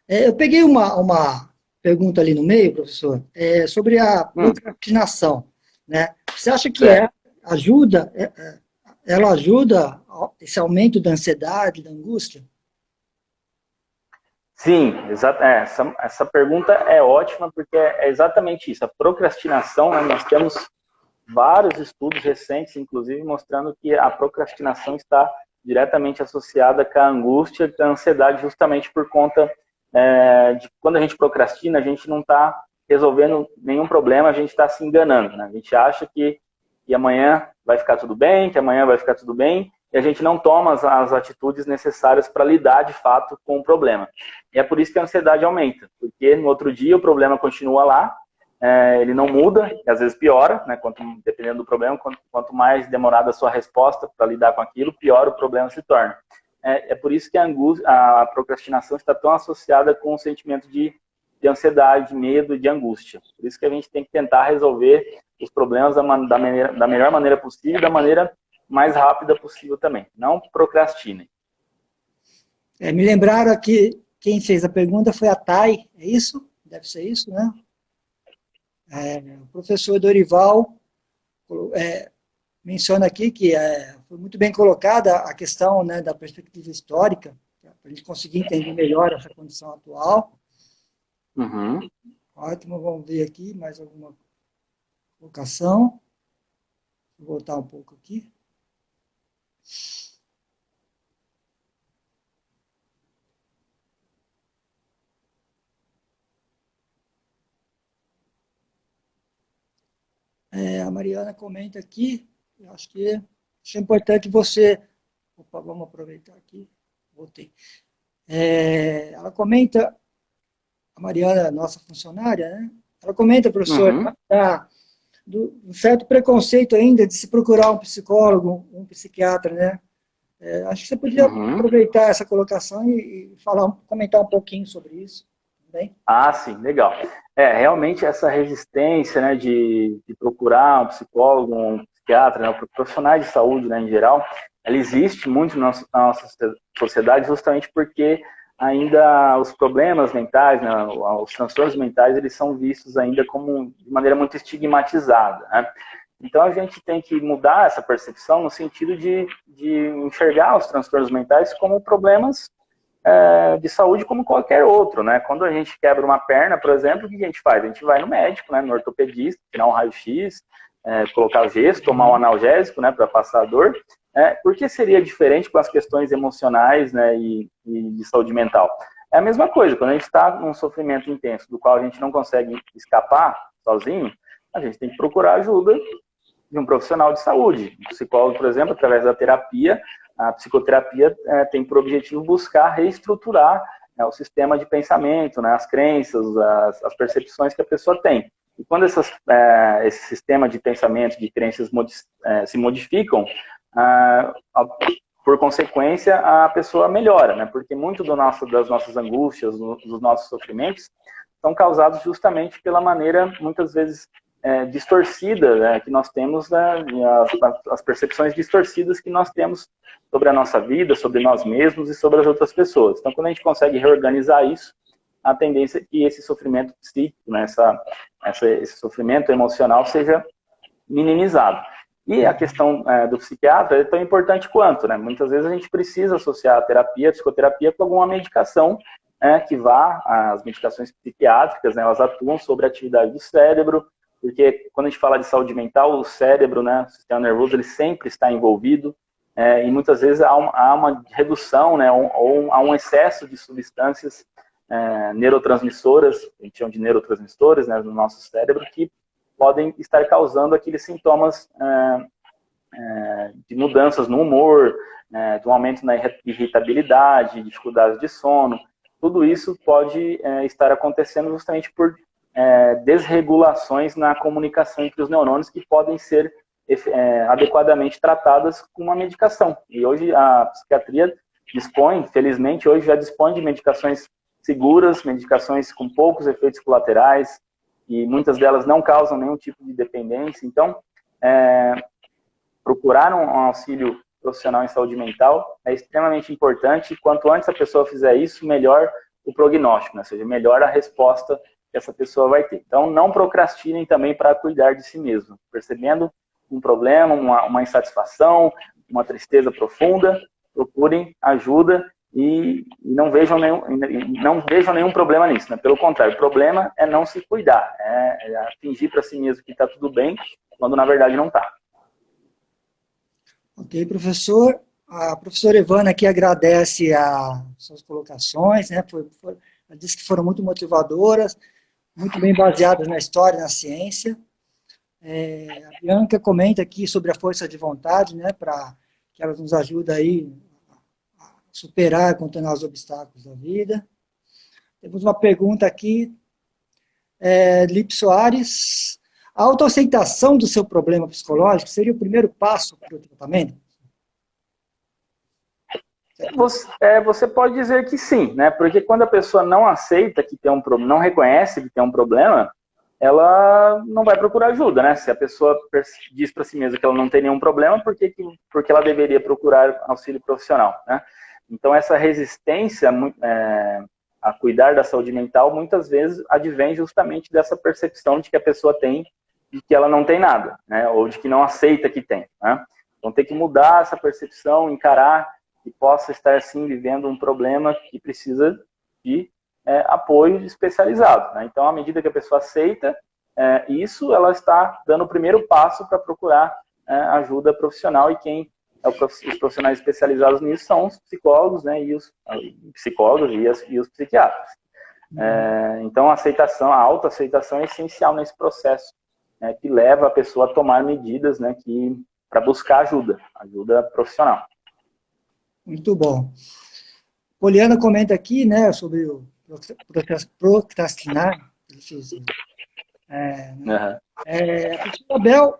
Eu peguei uma pergunta ali no meio, professor, sobre a procrastinação, né? Você acha que ela ajuda esse aumento da ansiedade, da angústia? Sim, essa pergunta é ótima, porque é exatamente isso. A procrastinação, né, nós temos vários estudos recentes, inclusive, mostrando que a procrastinação está diretamente associada com a angústia, com a ansiedade, justamente por conta de quando a gente procrastina, a gente não está resolvendo nenhum problema, a gente está se enganando, né? A gente acha que amanhã vai ficar tudo bem, e a gente não toma as atitudes necessárias para lidar de fato com o problema. E é por isso que a ansiedade aumenta, porque no outro dia o problema continua lá, ele não muda, e às vezes piora, né? Dependendo do problema, quanto mais demorada a sua resposta para lidar com aquilo, pior o problema se torna. É por isso que a procrastinação está tão associada com o sentimento de ansiedade, de medo, de angústia. Por isso que a gente tem que tentar resolver os problemas da melhor maneira possível, da maneira mais rápida possível também. Não procrastinem. Me lembraram aqui, quem fez a pergunta foi a Thay, é isso? Deve ser isso, né? O professor Dorival menciona aqui que foi muito bem colocada a questão, né, da perspectiva histórica, para a gente conseguir entender melhor essa condição atual. Ótimo, vamos ver aqui mais alguma colocação. Vou voltar um pouco aqui. A Mariana comenta aqui, eu acho que é importante você... Opa, vamos aproveitar aqui. Voltei. Ela comenta, a Mariana, nossa funcionária, né? Ela comenta, professor, Uhum. do certo preconceito ainda de se procurar um psicólogo, um psiquiatra, né? Acho que você podia Uhum. aproveitar essa colocação e comentar um pouquinho sobre isso. Também. Ah, sim, legal. Realmente essa resistência, né, de procurar um psicólogo, um psiquiatra, né, profissionais de saúde, né, em geral, ela existe muito na nossa sociedade justamente porque ainda os problemas mentais, né, os transtornos mentais, eles são vistos ainda como de maneira muito estigmatizada, né? Então a gente tem que mudar essa percepção no sentido de enxergar os transtornos mentais como problemas de saúde como qualquer outro, né? Quando a gente quebra uma perna, por exemplo, o que a gente faz? A gente vai no médico, né, no ortopedista, tirar um raio-x, colocar o gesso, tomar um analgésico, né, para passar a dor. Por que seria diferente com as questões emocionais, né, e de saúde mental? É a mesma coisa, quando a gente está num sofrimento intenso, do qual a gente não consegue escapar sozinho, a gente tem que procurar ajuda de um profissional de saúde. Um psicólogo, por exemplo, através da terapia, a psicoterapia tem por objetivo buscar reestruturar o sistema de pensamento, né, as crenças, as percepções que a pessoa tem. E quando esse sistema de pensamento, de crenças se modificam, por consequência, a pessoa melhora, né? Porque muito das nossas angústias, dos nossos sofrimentos, são causados justamente pela maneira, muitas vezes, distorcida, né, que nós temos, né, as percepções distorcidas que nós temos sobre a nossa vida, sobre nós mesmos e sobre as outras pessoas. Então, quando a gente consegue reorganizar isso, a tendência é que esse sofrimento psíquico, né, esse sofrimento emocional seja minimizado. E a questão do psiquiatra é tão importante quanto, né? Muitas vezes a gente precisa associar a terapia, a psicoterapia, com alguma medicação que vá, as medicações psiquiátricas, né, elas atuam sobre a atividade do cérebro, porque quando a gente fala de saúde mental, o cérebro, né, o sistema nervoso, ele sempre está envolvido, e muitas vezes há uma redução, né, ou há um excesso de substâncias neurotransmissoras, a gente chama de neurotransmissores, né, no nosso cérebro, que podem estar causando aqueles sintomas de mudanças no humor, de um aumento na irritabilidade, dificuldades de sono. Tudo isso pode estar acontecendo justamente por desregulações na comunicação entre os neurônios que podem ser adequadamente tratadas com uma medicação. E hoje a psiquiatria dispõe, felizmente, hoje já dispõe de medicações seguras, medicações com poucos efeitos colaterais, e muitas delas não causam nenhum tipo de dependência. Então, procurar um auxílio profissional em saúde mental é extremamente importante, e quanto antes a pessoa fizer isso, melhor o prognóstico, né? Ou seja, melhor a resposta que essa pessoa vai ter. Então, não procrastinem também para cuidar de si mesmo. Percebendo um problema, uma insatisfação, uma tristeza profunda, procurem ajuda e não vejam nenhum problema nisso, né? Pelo contrário, o problema é não se cuidar, é fingir para si mesmo que está tudo bem, quando na verdade não está. Ok, professor. A professora Ivana aqui agradece as suas colocações, né? Ela disse que foram muito motivadoras, muito bem baseadas na história e na ciência. A Bianca comenta aqui sobre a força de vontade, né? Para que ela nos ajude aí a superar, contornar os obstáculos da vida. Temos uma pergunta aqui, Lipe Soares. A autoaceitação do seu problema psicológico seria o primeiro passo para o tratamento? Você pode dizer que sim, né? Porque quando a pessoa não aceita que tem um problema, não reconhece que tem um problema, ela não vai procurar ajuda, né? Se a pessoa diz para si mesma que ela não tem nenhum problema, porque ela deveria procurar auxílio profissional, né? Então, essa resistência a cuidar da saúde mental, muitas vezes advém justamente dessa percepção de que a pessoa tem de que ela não tem nada, né? Ou de que não aceita que tem, né? Então, tem que mudar essa percepção, encarar que possa estar, sim, vivendo um problema que precisa de apoio especializado, né? Então, à medida que a pessoa aceita isso, ela está dando o primeiro passo para procurar ajuda profissional, e quem os profissionais especializados nisso são os psicólogos, né, e os psicólogos e os psiquiatras. Então, a autoaceitação é essencial nesse processo, né, que leva a pessoa a tomar medidas, né, para buscar ajuda profissional. Muito bom. Poliana comenta aqui, né, sobre o procrastinar. A professora Bel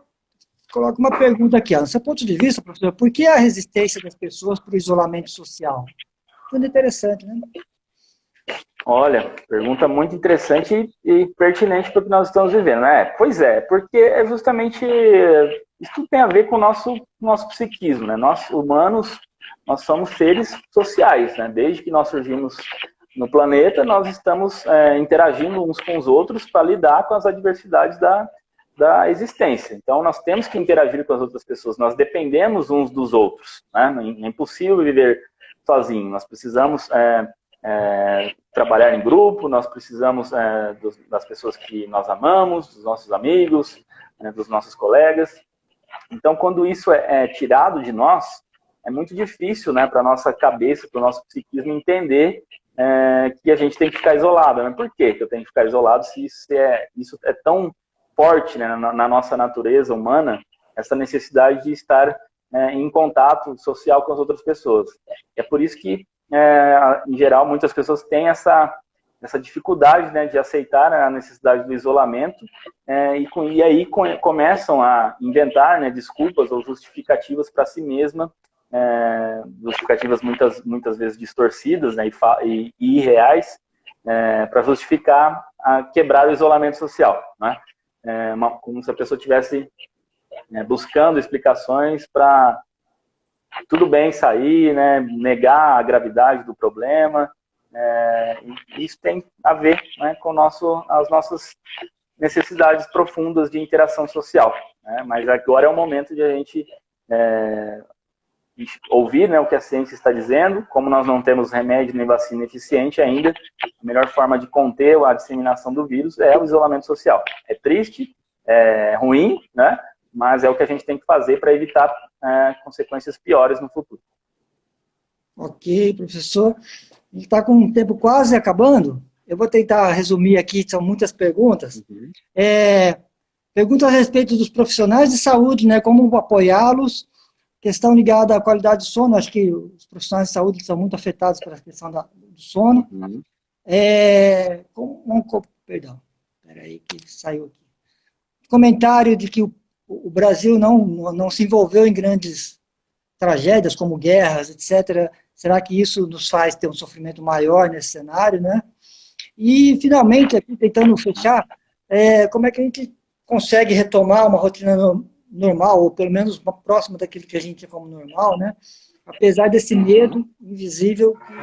coloca uma pergunta aqui. Do seu ponto de vista, professor, por que a resistência das pessoas para o isolamento social? Tudo interessante, né? Olha, pergunta muito interessante e pertinente para o que nós estamos vivendo, né? Pois é, porque é justamente isso tem a ver com o nosso psiquismo, né? Nós, humanos, nós somos seres sociais, né? Desde que nós surgimos no planeta, nós estamos interagindo uns com os outros para lidar com as adversidades da existência. Então, nós temos que interagir com as outras pessoas, nós dependemos uns dos outros, né? É impossível viver sozinho, nós precisamos trabalhar em grupo, nós precisamos das pessoas que nós amamos, dos nossos amigos, dos nossos colegas. Então, quando isso é tirado de nós, é muito difícil, né, para a nossa cabeça, para o nosso psiquismo entender que a gente tem que ficar isolado. Né? Por que eu tenho que ficar isolado se isso é tão forte, né, na nossa natureza humana, essa necessidade de estar em contato social com as outras pessoas? É por isso que, em geral, muitas pessoas têm essa dificuldade, né, de aceitar a necessidade do isolamento, e aí começam a inventar, né, desculpas ou justificativas para si mesma, justificativas muitas vezes distorcidas, né, e irreais, para justificar quebrar o isolamento social, né? Como se a pessoa estivesse buscando explicações para tudo bem sair, né, negar a gravidade do problema. Isso tem a ver, né, com as nossas necessidades profundas de interação social, né? Mas agora é o momento de a gente ouvir, né, o que a ciência está dizendo. Como nós não temos remédio nem vacina eficiente ainda, a melhor forma de conter a disseminação do vírus é o isolamento social. É triste, é ruim, né, mas é o que a gente tem que fazer para evitar consequências piores no futuro. Ok, professor. Ele está com o tempo quase acabando. Eu vou tentar resumir aqui, são muitas perguntas. Uhum. Pergunta a respeito dos profissionais de saúde, né, como apoiá-los, questão ligada à qualidade do sono. Acho que os profissionais de saúde são muito afetados pela questão do sono. Uhum. Perdão, peraí que saiu aqui. Comentário de que o Brasil não se envolveu em grandes tragédias, como guerras, etc. Será que isso nos faz ter um sofrimento maior nesse cenário, né? E, finalmente, aqui tentando fechar, como é que a gente consegue retomar uma rotina normal, ou pelo menos uma próxima daquilo que a gente tem como normal, né? Apesar desse medo invisível que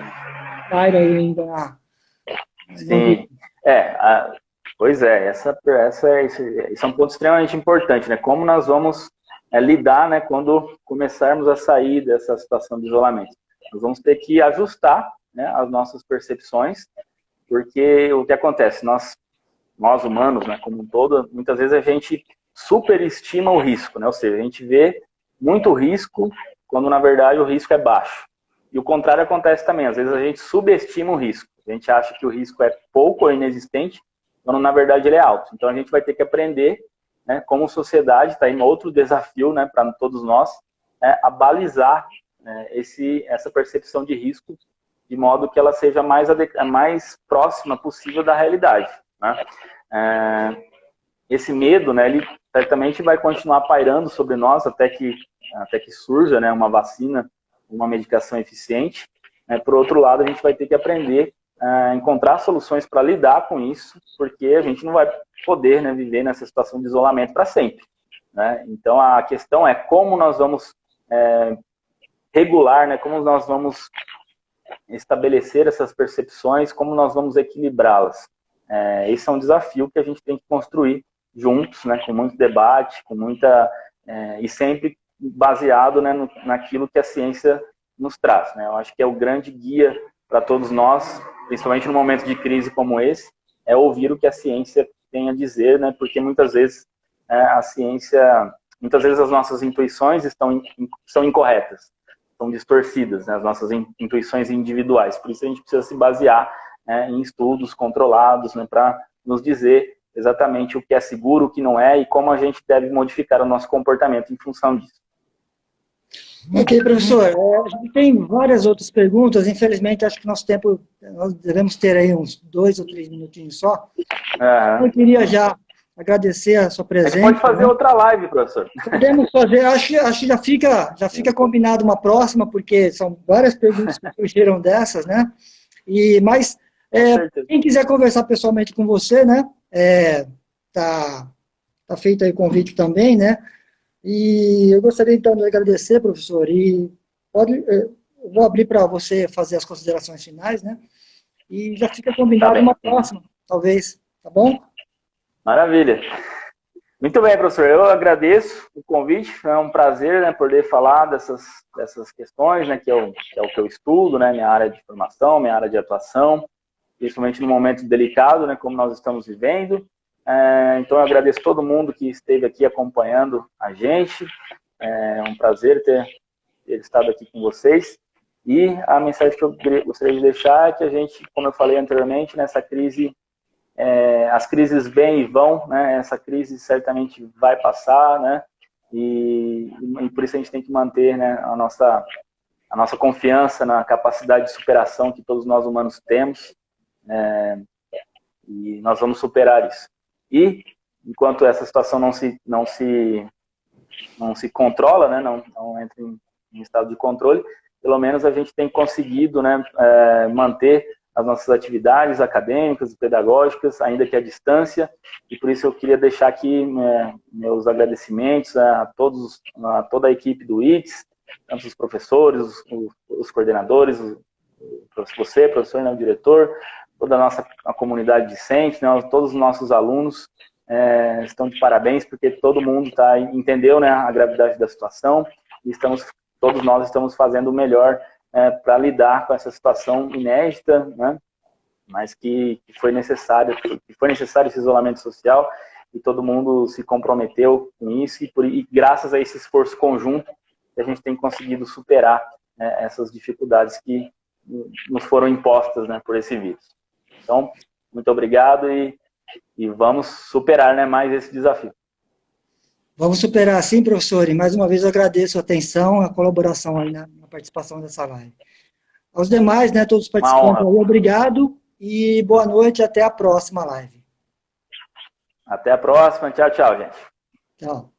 paira ainda. Sim, pois é, esse é um ponto extremamente importante, né? Como nós vamos lidar, né, quando começarmos a sair dessa situação de isolamento? Nós vamos ter que ajustar, né, as nossas percepções, porque o que acontece? Nós humanos, né, como um todo, muitas vezes a gente superestima o risco, né? Ou seja, a gente vê muito risco quando, na verdade, o risco é baixo. E o contrário acontece também. Às vezes a gente subestima o risco. A gente acha que o risco é pouco ou inexistente, quando, na verdade, ele é alto. Então, a gente vai ter que aprender, né, como sociedade, está aí um outro desafio, né, para todos nós, a balizar, né, essa percepção de risco, de modo que ela seja mais próxima possível da realidade, né? Esse medo, né, ele certamente vai continuar pairando sobre nós até que surja, né, uma vacina, uma medicação eficiente. Por outro lado, a gente vai ter que aprender a encontrar soluções para lidar com isso, porque a gente não vai poder, né, viver nessa situação de isolamento para sempre, né? Então, a questão é como nós vamos regular, né, como nós vamos estabelecer essas percepções, como nós vamos equilibrá-las. Esse é um desafio que a gente tem que construir juntos, né, com muito debate, e sempre baseado, né, naquilo que a ciência nos traz, né? Eu acho que é o grande guia para todos nós, principalmente num momento de crise como esse, é ouvir o que a ciência tem a dizer, né? Porque muitas vezes a ciência muitas vezes as nossas intuições são incorretas, são distorcidas, né, as nossas intuições individuais. Por isso a gente precisa se basear, né, em estudos controlados, né, para nos dizer exatamente o que é seguro, o que não é, e como a gente deve modificar o nosso comportamento em função disso. Ok, professor. A gente tem várias outras perguntas. Infelizmente, acho que nosso tempo, nós devemos ter aí uns 2 ou 3 minutinhos só. Eu queria já agradecer a sua presença. A gente pode fazer, né, outra live, professor. Podemos fazer. Acho que já fica combinado uma próxima, porque são várias perguntas que surgiram dessas, né? Mas quem quiser conversar pessoalmente com você, né? Tá feito aí o convite também, né? E eu gostaria, então, de agradecer, professor, e vou abrir para você fazer as considerações finais, né? E já fica combinado uma próxima, talvez, tá bom? Maravilha. Muito bem, professor, eu agradeço o convite, é um prazer, né, poder falar dessas questões, né, que é o que eu estudo, né, minha área de formação, minha área de atuação, principalmente no momento delicado, né, como nós estamos vivendo. Então, eu agradeço todo mundo que esteve aqui acompanhando a gente. É um prazer ter estado aqui com vocês. E a mensagem que eu gostaria de deixar é que a gente, como eu falei anteriormente, nessa crise, as crises vêm e vão, né? Essa crise certamente vai passar, né? E por isso a gente tem que manter, né, a nossa confiança na capacidade de superação que todos nós humanos temos. E nós vamos superar isso. E, enquanto essa situação não se controla, né, não entra em estado de controle, pelo menos a gente tem conseguido, né, manter as nossas atividades acadêmicas e pedagógicas, ainda que à distância, e por isso eu queria deixar aqui meus agradecimentos a toda a equipe do ITS, tanto os professores, os coordenadores, você, professor, né, o diretor, toda a comunidade discente, né, todos os nossos alunos estão de parabéns, porque todo mundo entendeu, né, a gravidade da situação, e todos nós estamos fazendo o melhor para lidar com essa situação inédita, né, mas que foi necessário esse isolamento social, e todo mundo se comprometeu com isso, e graças a esse esforço conjunto, a gente tem conseguido superar, né, essas dificuldades que nos foram impostas, né, por esse vírus. Então, muito obrigado e vamos superar, né, mais esse desafio. Vamos superar sim, professor, e mais uma vez eu agradeço a atenção, a colaboração aí na participação dessa live. Aos demais, né, todos os participantes, aí, obrigado e boa noite, até a próxima live. Até a próxima, tchau, tchau, gente. Tchau.